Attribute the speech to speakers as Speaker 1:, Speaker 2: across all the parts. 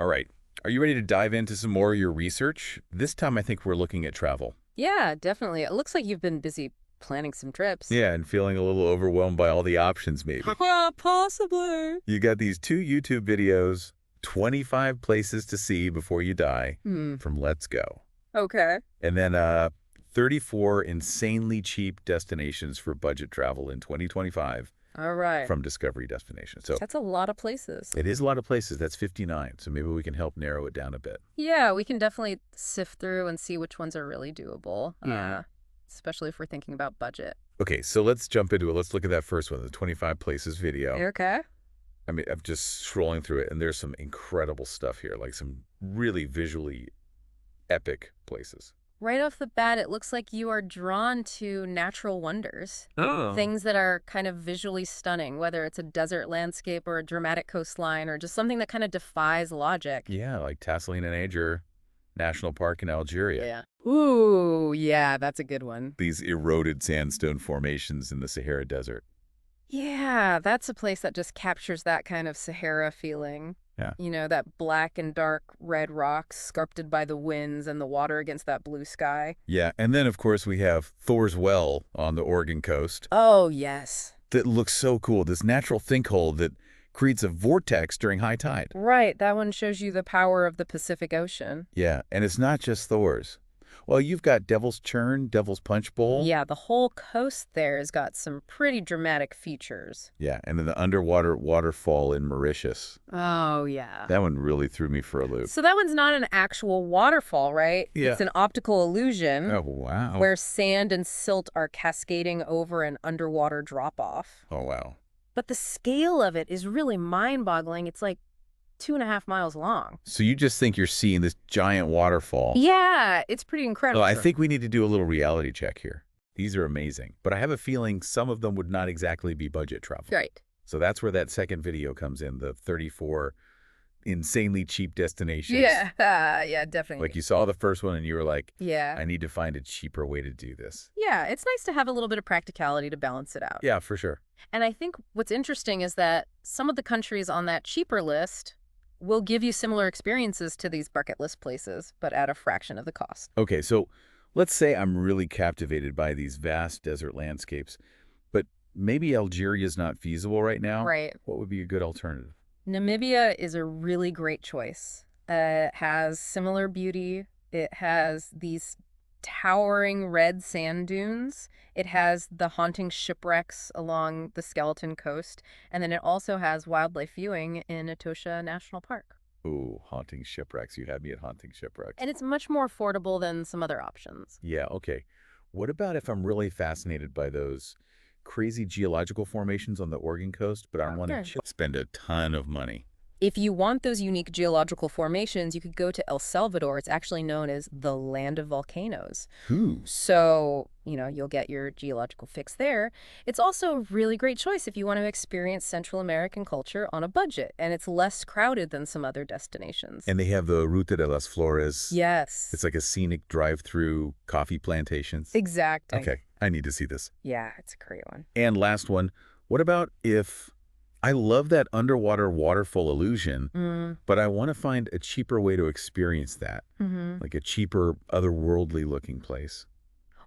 Speaker 1: All right. Are you ready to dive into some more of your research? This time, I think we're looking at travel.
Speaker 2: Yeah, definitely. It looks like you've been busy planning some trips.
Speaker 1: Yeah, and feeling a little overwhelmed by all the options, maybe.
Speaker 2: Possibly.
Speaker 1: You got these 2 YouTube videos, 25 places to see before you die
Speaker 2: Hmm.
Speaker 1: from Let's Go.
Speaker 2: Okay.
Speaker 1: And then 34 insanely cheap destinations for budget travel in 2025
Speaker 2: All right.
Speaker 1: from Discovery Destinations. So
Speaker 2: That's a lot of places.
Speaker 1: it is a lot of places. That's 59. So maybe we can help narrow it down a bit.
Speaker 2: Yeah, we can definitely sift through and see which ones are really doable.
Speaker 1: Yeah.
Speaker 2: Especially if we're thinking about budget.
Speaker 1: Okay, so let's jump into it. Let's look at that first one, the 25 places video.
Speaker 2: Okay.
Speaker 1: I mean, I'm just scrolling through it, and there's some incredible stuff here, like some really visually epic places.
Speaker 2: Right off the bat, it looks like you are drawn to natural wonders.
Speaker 1: Oh.
Speaker 2: Things that are kind of visually stunning, whether it's a desert landscape or a dramatic coastline or just something that kind of defies logic.
Speaker 1: Yeah, like Tassili Nager National Park in Algeria.
Speaker 2: Yeah. Ooh, yeah, that's a good one.
Speaker 1: These eroded sandstone formations in the Sahara Desert.
Speaker 2: Yeah, that's a place that just captures that kind of Sahara feeling.
Speaker 1: Yeah.
Speaker 2: You know, that black and dark red rocks sculpted by the winds and the water against that blue sky.
Speaker 1: Yeah, and then, of course, we have Thor's Well on the Oregon coast
Speaker 2: Oh, yes.
Speaker 1: that looks so cool. This natural sinkhole that creates a vortex during high tide.
Speaker 2: Right, that one shows you the power of the Pacific Ocean.
Speaker 1: Yeah, and it's not just Thor's. Well, you've got Devil's Churn, Devil's Punch Bowl.
Speaker 2: Yeah, the whole coast there has got some pretty dramatic features.
Speaker 1: Yeah, and then the underwater waterfall in Mauritius.
Speaker 2: Oh, yeah.
Speaker 1: That one really threw me for a loop.
Speaker 2: So that one's not an actual waterfall, right?
Speaker 1: Yeah.
Speaker 2: It's an optical illusion.
Speaker 1: Oh, wow.
Speaker 2: Where sand and silt are cascading over an underwater drop-off.
Speaker 1: Oh, wow.
Speaker 2: But the scale of it is really mind-boggling. It's like 2.5 miles long.
Speaker 1: So you just think you're seeing this giant waterfall.
Speaker 2: Yeah, it's pretty incredible.
Speaker 1: Well, I think we need to do a little reality check here. These are amazing, but I have a feeling some of them would not exactly be budget travel.
Speaker 2: Right.
Speaker 1: So that's where that second video comes in, the 34 insanely cheap destinations.
Speaker 2: Yeah, yeah, definitely.
Speaker 1: Like you saw the first one and you were like,
Speaker 2: Yeah.
Speaker 1: I need to find a cheaper way to do this.
Speaker 2: Yeah, it's nice to have a little bit of practicality to balance it out.
Speaker 1: Yeah, for sure.
Speaker 2: And I think what's interesting is that some of the countries on that cheaper list will give you similar experiences to these bucket list places, but at a fraction of the cost.
Speaker 1: Okay, so let's say I'm really captivated by these vast desert landscapes, but maybe Algeria's not feasible right now.
Speaker 2: Right.
Speaker 1: What would be a good alternative?
Speaker 2: Namibia is a really great choice. It has similar beauty. It has these towering red sand dunes. It has the haunting shipwrecks along the Skeleton Coast. And then it also has wildlife viewing in Etosha National Park.
Speaker 1: Ooh, haunting shipwrecks. You had me at haunting shipwrecks.
Speaker 2: And it's much more affordable than some other options.
Speaker 1: Yeah, okay. What about if I'm really fascinated by those crazy geological formations on the Oregon coast, but I don't want to spend a ton of money?
Speaker 2: If you want those unique geological formations, you could go to El Salvador. It's actually known as the land of volcanoes.
Speaker 1: Ooh.
Speaker 2: So, you'll get your geological fix there. It's also a really great choice if you want to experience Central American culture on a budget, and it's less crowded than some other destinations.
Speaker 1: And they have the Ruta de las Flores.
Speaker 2: Yes.
Speaker 1: It's like a scenic drive-through coffee plantations.
Speaker 2: Exactly.
Speaker 1: Okay, I need to see this.
Speaker 2: Yeah, it's a great one.
Speaker 1: And last one, what about if I love that underwater waterfall illusion, but I want to find a cheaper way to experience that, like a cheaper, otherworldly looking place?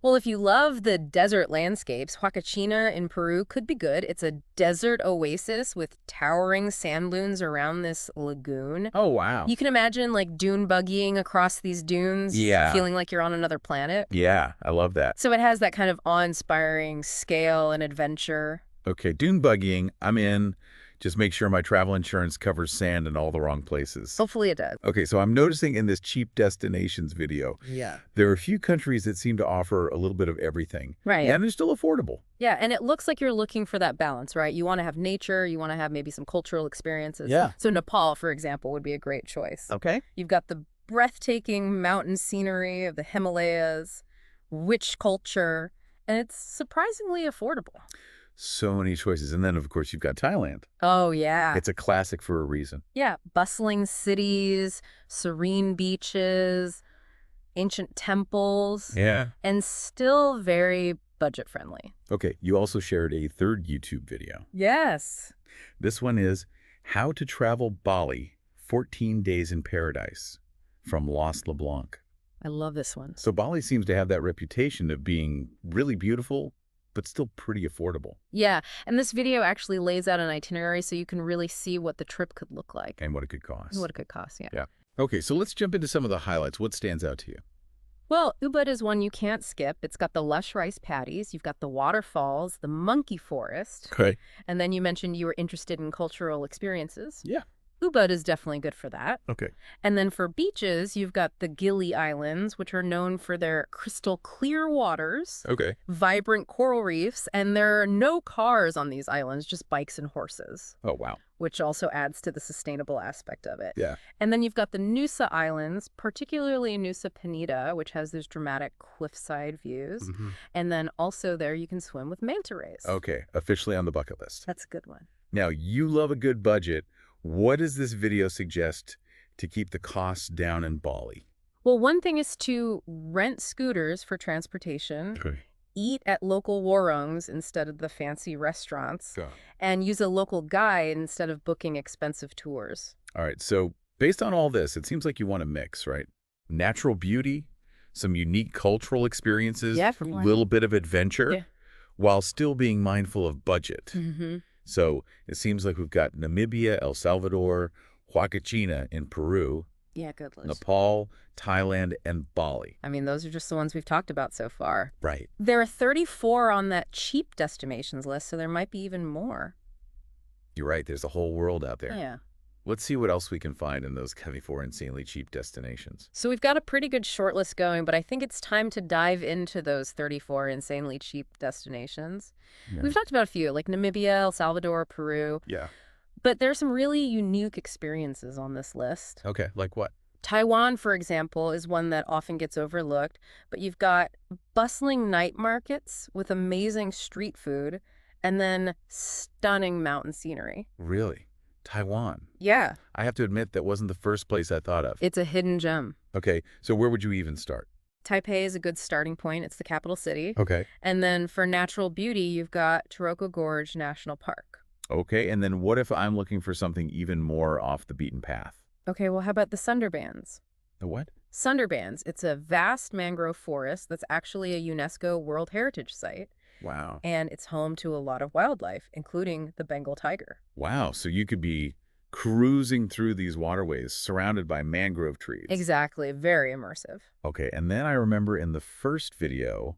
Speaker 2: Well, if you love the desert landscapes, Huacachina in Peru could be good. It's a desert oasis with towering sand dunes around this lagoon.
Speaker 1: Oh, wow.
Speaker 2: You can imagine like dune buggying across these dunes,
Speaker 1: Yeah.
Speaker 2: feeling like you're on another planet.
Speaker 1: Yeah, I love that.
Speaker 2: So it has that kind of awe-inspiring scale and adventure.
Speaker 1: Okay, dune buggying, I'm in. Just make sure my travel insurance covers sand in all the wrong places.
Speaker 2: Hopefully it does.
Speaker 1: Okay, so I'm noticing in this cheap destinations video,
Speaker 2: Yeah.
Speaker 1: there are a few countries that seem to offer a little bit of everything.
Speaker 2: Right.
Speaker 1: And they're still affordable.
Speaker 2: Yeah, and it looks like you're looking for that balance, right? You want to have nature, you want to have maybe some cultural experiences.
Speaker 1: Yeah.
Speaker 2: So Nepal, for example, would be a great choice.
Speaker 1: Okay.
Speaker 2: You've got the breathtaking mountain scenery of the Himalayas, rich culture, and it's surprisingly affordable.
Speaker 1: So many choices. And then, of course, you've got Thailand.
Speaker 2: Oh, yeah.
Speaker 1: It's a classic for a reason.
Speaker 2: Yeah, bustling cities, serene beaches, ancient temples,
Speaker 1: Yeah.
Speaker 2: and still very budget-friendly.
Speaker 1: Okay, you also shared a third YouTube video.
Speaker 2: Yes.
Speaker 1: This one is How to Travel Bali 14 Days in Paradise from Los LeBlanc.
Speaker 2: I love this one.
Speaker 1: So Bali seems to have that reputation of being really beautiful, but still pretty affordable.
Speaker 2: Yeah, and this video actually lays out an itinerary so you can really see what the trip could look like.
Speaker 1: And what it could cost.
Speaker 2: And what it could cost, yeah.
Speaker 1: Yeah. Okay, so let's jump into some of the highlights. What stands out to you?
Speaker 2: Well, Ubud is one you can't skip. It's got the lush rice paddies, you've got the waterfalls, the monkey forest,
Speaker 1: Okay.
Speaker 2: and then you mentioned you were interested in cultural experiences.
Speaker 1: Yeah.
Speaker 2: Ubud is definitely good for that.
Speaker 1: Okay.
Speaker 2: And then for beaches, you've got the Gili Islands, which are known for their crystal clear waters,
Speaker 1: Okay.
Speaker 2: vibrant coral reefs, and there are no cars on these islands, just bikes and horses,
Speaker 1: Oh, wow.
Speaker 2: which also adds to the sustainable aspect of it.
Speaker 1: Yeah.
Speaker 2: And then you've got the Nusa Islands, particularly Nusa Penida, which has those dramatic cliffside views. And then also there you can swim with manta rays.
Speaker 1: Okay, officially on the bucket list.
Speaker 2: That's a good one.
Speaker 1: Now, you love a good budget. What does this video suggest to keep the costs down in Bali?
Speaker 2: Well, one thing is to rent scooters for transportation,
Speaker 1: Okay.
Speaker 2: eat at local warungs instead of the fancy restaurants, and use a local guide instead of booking expensive tours.
Speaker 1: All right, so based on all this, it seems like you want to mix, right? Natural beauty, some unique cultural experiences,
Speaker 2: Yeah,
Speaker 1: a
Speaker 2: for sure.
Speaker 1: little bit of adventure,
Speaker 2: Yeah.
Speaker 1: while still being mindful of budget.
Speaker 2: Mm-hmm.
Speaker 1: So it seems like we've got Namibia, El Salvador, Huacachina in Peru,
Speaker 2: Yeah, good list.
Speaker 1: Nepal, Thailand, and Bali.
Speaker 2: I mean, those are just the ones we've talked about so far.
Speaker 1: Right.
Speaker 2: There are 34 on that cheap destinations list, so there might be even more.
Speaker 1: You're right. There's a whole world out there.
Speaker 2: Yeah.
Speaker 1: Let's see what else we can find in those 34 insanely cheap destinations.
Speaker 2: So we've got a pretty good short list going, but I think it's time to dive into those 34 insanely cheap destinations.
Speaker 1: Yeah.
Speaker 2: We've talked about a few, like Namibia, El Salvador, Peru,
Speaker 1: Yeah.
Speaker 2: but there's some really unique experiences on this list.
Speaker 1: Okay. Like what?
Speaker 2: Taiwan, for example, is one that often gets overlooked, but you've got bustling night markets with amazing street food and then stunning mountain scenery.
Speaker 1: Really? Taiwan.
Speaker 2: Yeah,
Speaker 1: I have to admit that wasn't the first place I thought of.
Speaker 2: it's a hidden gem.
Speaker 1: Okay. So where would you even start?
Speaker 2: Taipei is a good starting point. It's the capital city.
Speaker 1: Okay.
Speaker 2: And then for natural beauty, you've got Taroko Gorge National Park.
Speaker 1: Okay. And then what if I'm looking for something even more off the beaten path?
Speaker 2: Okay, well, how about the Sundarbans?
Speaker 1: The what?
Speaker 2: Sundarbans, it's a vast mangrove forest that's actually a UNESCO World Heritage Site,
Speaker 1: Wow.
Speaker 2: and it's home to a lot of wildlife, including the Bengal tiger.
Speaker 1: Wow. So you could be cruising through these waterways surrounded by mangrove trees.
Speaker 2: Exactly, very immersive.
Speaker 1: Okay. And then I remember in the first video,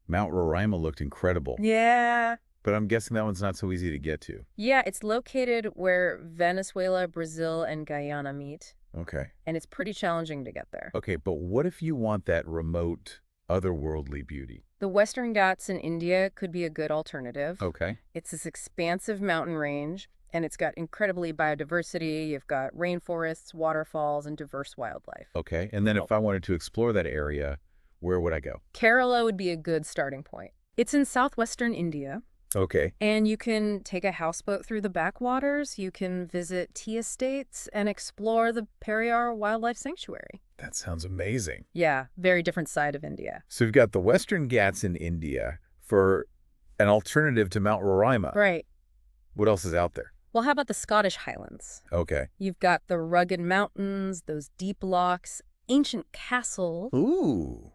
Speaker 1: Mount Roraima looked incredible.
Speaker 2: Yeah.
Speaker 1: But I'm guessing that one's not so easy to get to.
Speaker 2: Yeah, it's located where Venezuela, Brazil, and Guyana meet,
Speaker 1: Okay.
Speaker 2: and it's pretty challenging to get there.
Speaker 1: Okay. But what if you want that remote, otherworldly beauty?
Speaker 2: The Western Ghats in India could be a good alternative.
Speaker 1: Okay.
Speaker 2: It's this expansive mountain range, and it's got incredibly biodiversity. You've got rainforests, waterfalls, and diverse wildlife.
Speaker 1: Okay. And then if I wanted to explore that area, where would I go?
Speaker 2: Kerala would be a good starting point. It's in southwestern India,
Speaker 1: Okay.
Speaker 2: and you can take a houseboat through the backwaters. You can visit tea estates and explore the Periyar Wildlife Sanctuary.
Speaker 1: That sounds amazing.
Speaker 2: Yeah, very different side of India.
Speaker 1: So we've got the Western Ghats in India for an alternative to Mount Roraima.
Speaker 2: Right.
Speaker 1: What else is out there?
Speaker 2: Well, how about the Scottish Highlands?
Speaker 1: Okay.
Speaker 2: You've got the rugged mountains, those deep lochs, ancient castles.
Speaker 1: Ooh.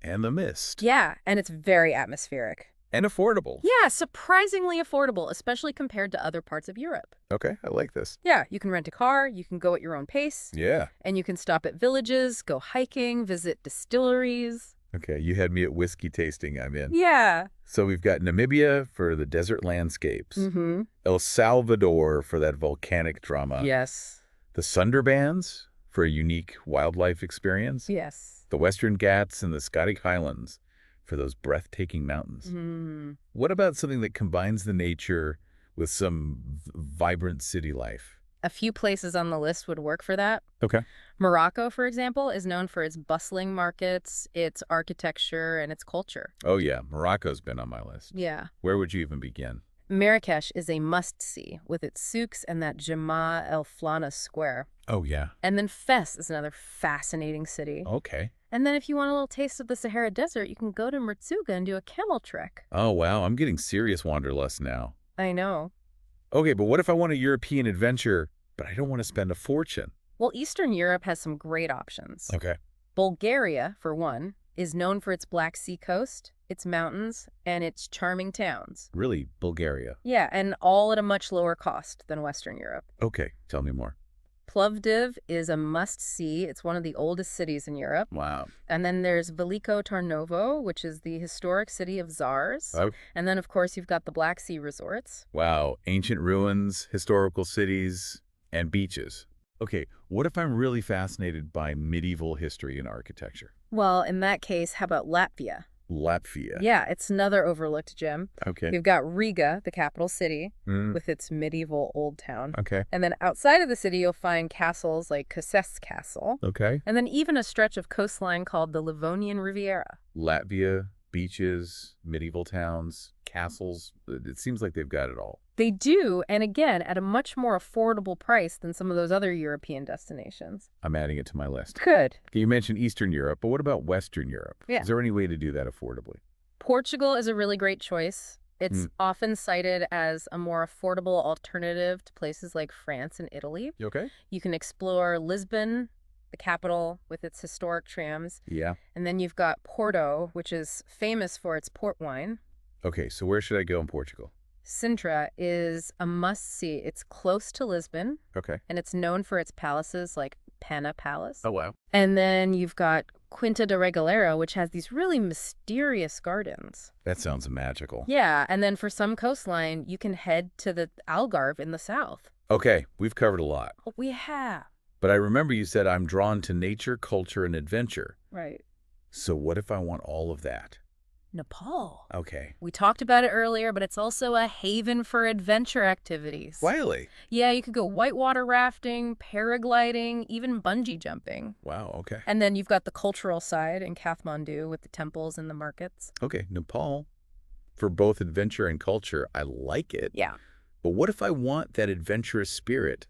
Speaker 1: And the mist.
Speaker 2: Yeah, and it's very atmospheric.
Speaker 1: And affordable.
Speaker 2: Yeah, surprisingly affordable, especially compared to other parts of Europe.
Speaker 1: Okay. I like this.
Speaker 2: Yeah, you can rent a car, you can go at your own pace,
Speaker 1: Yeah.
Speaker 2: and you can stop at villages, go hiking, visit distilleries.
Speaker 1: Okay. You had me at whiskey tasting. I'm in.
Speaker 2: Yeah.
Speaker 1: So we've got Namibia for the desert landscapes.
Speaker 2: Mm-hmm.
Speaker 1: El Salvador for that volcanic drama.
Speaker 2: Yes.
Speaker 1: The Sundarbans for a unique wildlife experience.
Speaker 2: Yes.
Speaker 1: The Western Ghats and the Scottish Highlands for those breathtaking mountains.
Speaker 2: Mm.
Speaker 1: What about something that combines the nature with some vibrant city life?
Speaker 2: A few places on the list would work for that.
Speaker 1: Okay.
Speaker 2: Morocco, for example, is known for its bustling markets, its architecture, and its culture.
Speaker 1: Oh, yeah. Morocco's been on my list.
Speaker 2: Yeah.
Speaker 1: Where would you even begin?
Speaker 2: Marrakesh is a must-see, with its souks and that Jama El Flana square.
Speaker 1: Oh, yeah.
Speaker 2: And then Fes is another fascinating city.
Speaker 1: Okay.
Speaker 2: And then if you want a little taste of the Sahara Desert, you can go to Merzuga and do a camel trek.
Speaker 1: Oh, wow. I'm getting serious wanderlust now.
Speaker 2: I know.
Speaker 1: Okay, but what if I want a European adventure, but I don't want to spend a fortune?
Speaker 2: Well, Eastern Europe has some great options.
Speaker 1: Okay.
Speaker 2: Bulgaria, for one, is known for its Black Sea coast, its mountains, and its charming towns.
Speaker 1: Really, Bulgaria.
Speaker 2: Yeah, and all at a much lower cost than Western Europe.
Speaker 1: Okay, tell me more.
Speaker 2: Plovdiv is a must-see. It's one of the oldest cities in Europe.
Speaker 1: Wow.
Speaker 2: And then there's Veliko Tarnovo, which is the historic city of Tsars.
Speaker 1: Oh,
Speaker 2: And then, of course, you've got the Black Sea resorts.
Speaker 1: wow. Ancient ruins, historical cities, and beaches. Okay, what if I'm really fascinated by medieval history and architecture?
Speaker 2: Well, in that case, how about Latvia?
Speaker 1: Latvia.
Speaker 2: Yeah, it's another overlooked gem.
Speaker 1: Okay.
Speaker 2: You've got Riga, the capital city,
Speaker 1: Mm,
Speaker 2: with its medieval old town.
Speaker 1: okay.
Speaker 2: And then outside of the city, you'll find castles like Koses Castle,
Speaker 1: Okay.
Speaker 2: and then even a stretch of coastline called the Livonian Riviera.
Speaker 1: Latvia, beaches, medieval towns, castles. It seems like they've got it all.
Speaker 2: They do, and again, at a much more affordable price than some of those other European destinations.
Speaker 1: I'm adding it to my list.
Speaker 2: Good.
Speaker 1: Okay, you mentioned Eastern Europe, but what about Western Europe?
Speaker 2: Yeah.
Speaker 1: Is there any way to do that affordably?
Speaker 2: Portugal is a really great choice. It's
Speaker 1: Mm.
Speaker 2: often cited as a more affordable alternative to places like France and Italy.
Speaker 1: You okay?
Speaker 2: You can explore Lisbon, the capital, with its historic trams.
Speaker 1: Yeah.
Speaker 2: And then you've got Porto, which is famous for its port wine.
Speaker 1: Okay, so where should I go in Portugal?
Speaker 2: Sintra is a must-see. It's close to Lisbon,
Speaker 1: Okay.
Speaker 2: and it's known for its palaces like Pana Palace.
Speaker 1: Oh, wow.
Speaker 2: And then you've got Quinta da Regalera, which has these really mysterious gardens.
Speaker 1: That sounds magical.
Speaker 2: Yeah, and then for some coastline, you can head to the Algarve in the south.
Speaker 1: Okay, we've covered a lot.
Speaker 2: Oh, we have.
Speaker 1: But I remember you said I'm drawn to nature, culture, and adventure.
Speaker 2: Right.
Speaker 1: So what if I want all of that?
Speaker 2: Nepal.
Speaker 1: Okay.
Speaker 2: We talked about it earlier, but it's also a haven for adventure activities.
Speaker 1: Wiley.
Speaker 2: Yeah, you could go whitewater rafting, paragliding, even bungee jumping.
Speaker 1: Wow, okay.
Speaker 2: And then you've got the cultural side in Kathmandu with the temples and the markets.
Speaker 1: Okay, Nepal. For both adventure and culture, I like it.
Speaker 2: Yeah.
Speaker 1: But what if I want that adventurous spirit,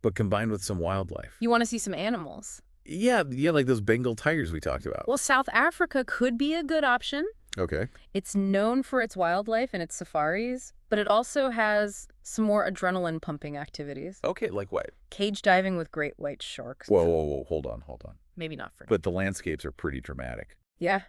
Speaker 1: but combined with some wildlife?
Speaker 2: You want to see some animals.
Speaker 1: Yeah, like those Bengal tigers we talked about.
Speaker 2: Well, South Africa could be a good option.
Speaker 1: Okay.
Speaker 2: It's known for its wildlife and its safaris, but it also has some more adrenaline-pumping activities.
Speaker 1: Okay, like what?
Speaker 2: Cage diving with great white sharks.
Speaker 1: Whoa. Hold on.
Speaker 2: Maybe not for
Speaker 1: But the landscapes are pretty dramatic.
Speaker 2: Yeah,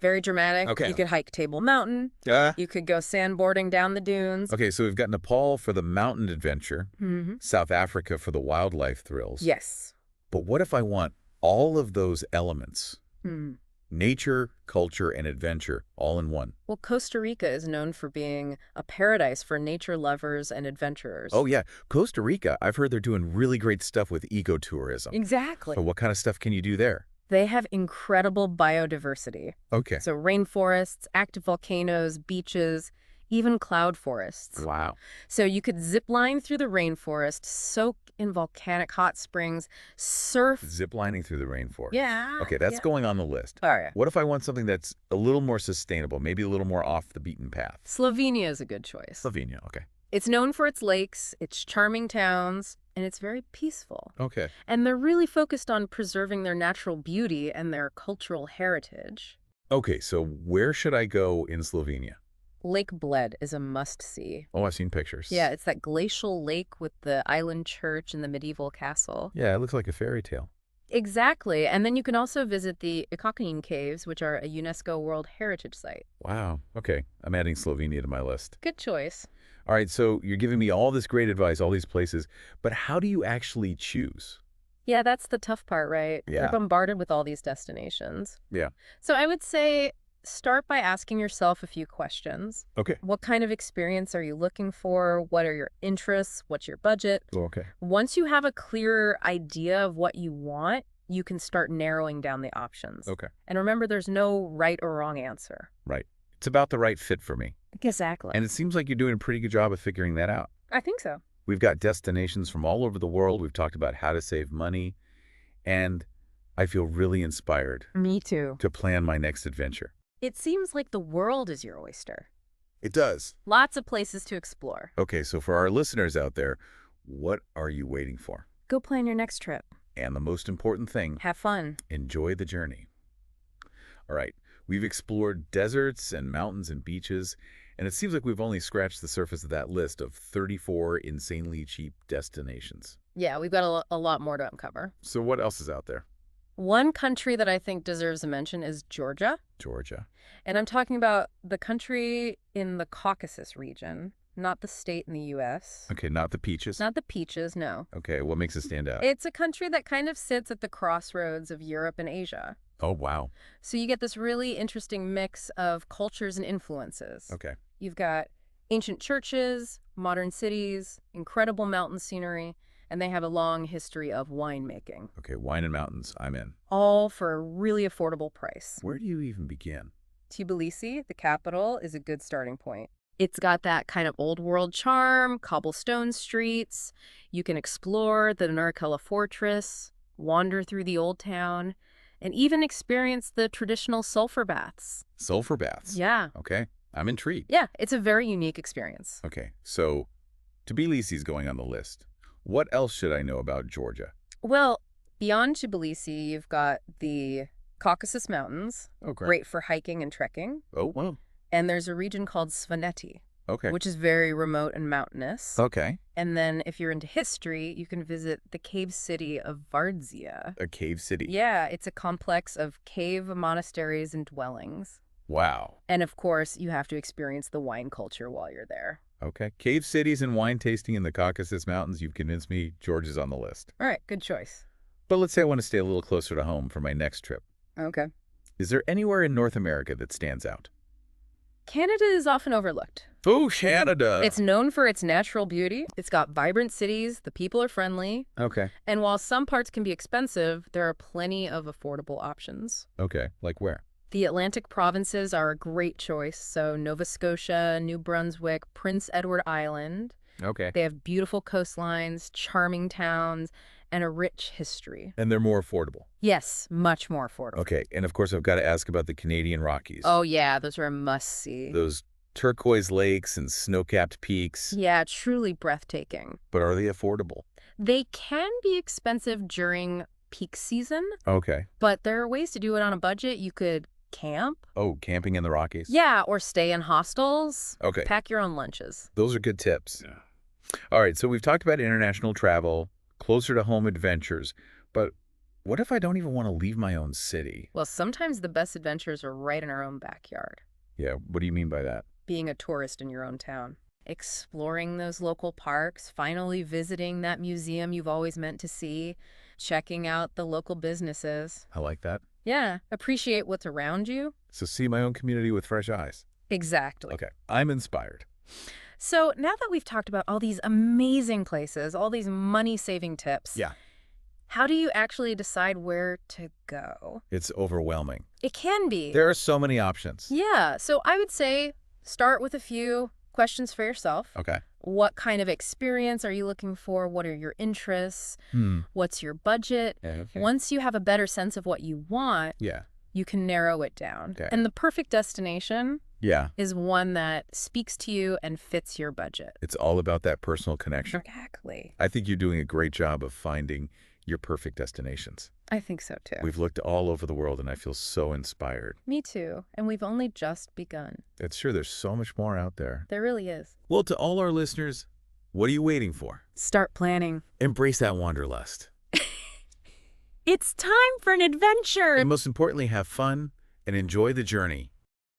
Speaker 2: very dramatic.
Speaker 1: Okay.
Speaker 2: You could hike Table Mountain.
Speaker 1: Yeah.
Speaker 2: You could go sandboarding down the dunes.
Speaker 1: Okay, so we've got Nepal for the mountain adventure,
Speaker 2: Mm-hmm.
Speaker 1: South Africa for the wildlife thrills.
Speaker 2: Yes.
Speaker 1: But what if I want all of those elements?
Speaker 2: Hmm.
Speaker 1: Nature, culture, and adventure all in one.
Speaker 2: Well, Costa Rica is known for being a paradise for nature lovers and adventurers.
Speaker 1: Oh, yeah. Costa Rica, I've heard they're doing really great stuff with ecotourism.
Speaker 2: Exactly.
Speaker 1: So what kind of stuff can you do there?
Speaker 2: They have incredible biodiversity.
Speaker 1: Okay.
Speaker 2: So rainforests, active volcanoes, beaches, even cloud forests.
Speaker 1: Wow.
Speaker 2: So you could zip line through the rainforest, soak in volcanic hot springs, surf.
Speaker 1: Zip lining through the rainforest.
Speaker 2: Yeah.
Speaker 1: Okay, that's
Speaker 2: yeah.
Speaker 1: going on the list.
Speaker 2: All right.
Speaker 1: What if I want something that's a little more sustainable, maybe a little more off the beaten path?
Speaker 2: Slovenia is a good choice.
Speaker 1: Slovenia, okay.
Speaker 2: It's known for its lakes, its charming towns, and it's very peaceful.
Speaker 1: Okay.
Speaker 2: And they're really focused on preserving their natural beauty and their cultural heritage.
Speaker 1: Okay, so where should I go in Slovenia?
Speaker 2: Lake Bled is a must-see.
Speaker 1: Oh, I've seen pictures.
Speaker 2: Yeah, it's that glacial lake with the island church and the medieval castle.
Speaker 1: Yeah, it looks like a fairy tale.
Speaker 2: Exactly. And then you can also visit the Ikokin Caves, which are a UNESCO World Heritage Site.
Speaker 1: Wow. Okay, I'm adding Slovenia to my list.
Speaker 2: Good choice.
Speaker 1: All right, so you're giving me all this great advice, all these places, but how do you actually choose?
Speaker 2: Yeah, that's the tough part, right?
Speaker 1: Yeah.
Speaker 2: You're bombarded with all these destinations.
Speaker 1: Yeah.
Speaker 2: So I would say start by asking yourself a few questions.
Speaker 1: Okay.
Speaker 2: What kind of experience are you looking for? What are your interests? What's your budget?
Speaker 1: Okay.
Speaker 2: Once you have a clear idea of what you want, you can start narrowing down the options.
Speaker 1: Okay.
Speaker 2: And remember, there's no right or wrong answer.
Speaker 1: Right. It's about the right fit for me.
Speaker 2: Exactly.
Speaker 1: And it seems like you're doing a pretty good job of figuring that out.
Speaker 2: I think so.
Speaker 1: We've got destinations from all over the world. We've talked about how to save money. And I feel really inspired
Speaker 2: Me too.
Speaker 1: to plan my next adventure.
Speaker 2: It seems like the world is your oyster.
Speaker 1: It does.
Speaker 2: Lots of places to explore.
Speaker 1: Okay, so for our listeners out there, what are you waiting for?
Speaker 2: Go plan your next trip.
Speaker 1: And the most important thing,
Speaker 2: Have fun.
Speaker 1: enjoy the journey. All right, we've explored deserts and mountains and beaches, And it seems like we've only scratched the surface of that list of 34 insanely cheap destinations.
Speaker 2: Yeah, we've got a lot more to uncover.
Speaker 1: So what else is out there?
Speaker 2: One country that I think deserves a mention is Georgia.
Speaker 1: Georgia.
Speaker 2: And I'm talking about the country in the Caucasus region, not the state in the U.S.
Speaker 1: Okay, not the peaches.
Speaker 2: Not the peaches, no.
Speaker 1: Okay, what makes it stand out?
Speaker 2: It's a country that kind of sits at the crossroads of Europe and Asia.
Speaker 1: Oh, wow.
Speaker 2: So you get this really interesting mix of cultures and influences.
Speaker 1: Okay.
Speaker 2: You've got ancient churches, modern cities, incredible mountain scenery, and they have a long history of winemaking.
Speaker 1: Okay, wine and mountains, I'm in.
Speaker 2: All for a really affordable price.
Speaker 1: Where do you even begin?
Speaker 2: Tbilisi, the capital, is a good starting point. It's got that kind of old world charm, cobblestone streets. You can explore the Narkella Fortress, wander through the old town, and even experience the traditional sulfur baths.
Speaker 1: Sulfur baths?
Speaker 2: Yeah.
Speaker 1: Okay, I'm intrigued.
Speaker 2: Yeah, it's a very unique experience.
Speaker 1: Okay, so Tbilisi's going on the list. What else should I know about Georgia?
Speaker 2: Well, beyond Tbilisi, you've got the Caucasus Mountains,
Speaker 1: Oh, great.
Speaker 2: great for hiking and trekking.
Speaker 1: Oh, well.
Speaker 2: And there's a region called Svaneti,
Speaker 1: Okay.
Speaker 2: which is very remote and mountainous.
Speaker 1: Okay.
Speaker 2: And then if you're into history, you can visit the cave city of Vardzia.
Speaker 1: A cave city.
Speaker 2: Yeah, it's a complex of cave monasteries and dwellings.
Speaker 1: Wow.
Speaker 2: And of course, you have to experience the wine culture while you're there.
Speaker 1: Okay. Cave cities and wine tasting in the Caucasus Mountains. You've convinced me Georgia's on the list.
Speaker 2: All right, good choice.
Speaker 1: But let's say I want to stay a little closer to home for my next trip.
Speaker 2: Okay.
Speaker 1: Is there anywhere in North America that stands out?
Speaker 2: Canada is often overlooked.
Speaker 1: Oh, Canada.
Speaker 2: It's known for its natural beauty. It's got vibrant cities, the people are friendly,
Speaker 1: Okay.
Speaker 2: and while some parts can be expensive, there are plenty of affordable options.
Speaker 1: Okay. Like where?
Speaker 2: The Atlantic provinces are a great choice, so Nova Scotia, New Brunswick, Prince Edward Island.
Speaker 1: Okay.
Speaker 2: They have beautiful coastlines, charming towns, and a rich history.
Speaker 1: And they're more affordable.
Speaker 2: Yes, much more affordable.
Speaker 1: Okay. And of course, I've got to ask about the Canadian Rockies.
Speaker 2: Oh yeah, those are a must-see.
Speaker 1: Those turquoise lakes and snow-capped peaks.
Speaker 2: Yeah, truly breathtaking.
Speaker 1: But are they affordable?
Speaker 2: They can be expensive during peak season,
Speaker 1: Okay.
Speaker 2: but there are ways to do it on a budget. You could camp.
Speaker 1: Oh, camping in the Rockies?
Speaker 2: Yeah, or stay in hostels.
Speaker 1: Okay.
Speaker 2: Pack your own lunches.
Speaker 1: Those are good tips. Yeah. All right. So we've talked about international travel, closer to home adventures, but what if I don't even want to leave my own city?
Speaker 2: Well, sometimes the best adventures are right in our own backyard.
Speaker 1: Yeah. What do you mean by that?
Speaker 2: Being a tourist in your own town. Exploring those local parks, finally visiting that museum you've always meant to see, checking out the local businesses.
Speaker 1: I like that.
Speaker 2: Yeah, appreciate what's around you.
Speaker 1: So see my own community with fresh eyes.
Speaker 2: Exactly.
Speaker 1: Okay. I'm inspired.
Speaker 2: So now that we've talked about all these amazing places, all these money-saving tips,
Speaker 1: Yeah.
Speaker 2: how do you actually decide where to go?
Speaker 1: It's overwhelming.
Speaker 2: It can be.
Speaker 1: There are so many options.
Speaker 2: Yeah, so I would say start with a few questions for yourself.
Speaker 1: Okay.
Speaker 2: What kind of experience are you looking for? What are your interests? What's your budget?
Speaker 1: Okay.
Speaker 2: Once you have a better sense of what you want,
Speaker 1: Yeah.
Speaker 2: you can narrow it down.
Speaker 1: Okay.
Speaker 2: And the perfect destination
Speaker 1: Yeah.
Speaker 2: is one that speaks to you and fits your budget.
Speaker 1: It's all about that personal connection.
Speaker 2: Exactly.
Speaker 1: I think you're doing a great job of finding your perfect destinations.
Speaker 2: I think so too.
Speaker 1: We've looked all over the world and I feel so inspired.
Speaker 2: Me too. And we've only just begun.
Speaker 1: It's sure there's so much more out there.
Speaker 2: There really is.
Speaker 1: Well, to all our listeners, what are you waiting for?
Speaker 2: Start planning.
Speaker 1: Embrace that wanderlust.
Speaker 2: It's time for an adventure.
Speaker 1: And most importantly, have fun and enjoy the journey.